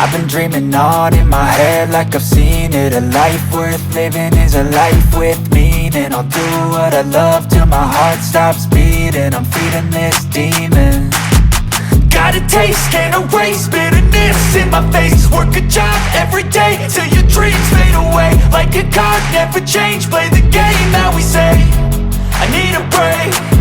I've been dreaming on in my head like I've seen it. A life worth living is a life with meaning. I'll do what I love till my heart stops beating. I'm feeding this demon. Got a taste, can't erase bitterness in my face. Work a job every day till your dreams fade away. Like a card, never change, play the game that we say. I need a break.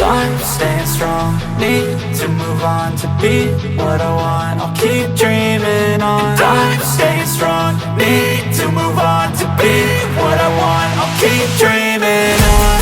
Time staying strong, need to move on to be what I want. I'll keep dreaming on. Time staying strong, need to move on to be what I want. I'll keep dreaming on.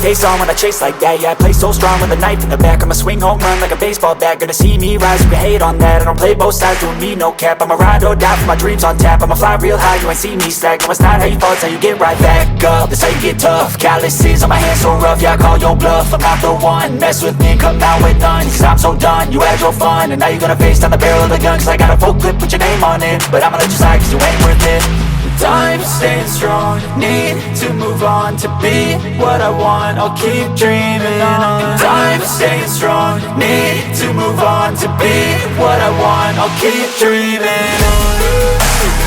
Face on when I chase like that. Yeah, I play so strong with a knife in the back. I'ma swing home run like a baseball bat. Gonna see me rise, you can hate on that. I don't play both sides, doing me no cap. I'ma ride or die for my dreams on tap. I'ma fly real high, you ain't see me slack. No, it's not how you fall, it's how you get right back up. That's how you get tough. Calluses on my hands so rough, yeah, I call your bluff. I'm not the one, mess with me and come out with none. Cause I'm so done, you had your fun. And now you're gonna face down the barrel of the gun. Cause I got a full clip with your name on it. But I'ma let you slide cause you ain't worth it. Time staying strong, need to move on to be what I want. I'll keep dreaming on. Time staying strong, need to move on to be what I want. I'll keep dreaming on.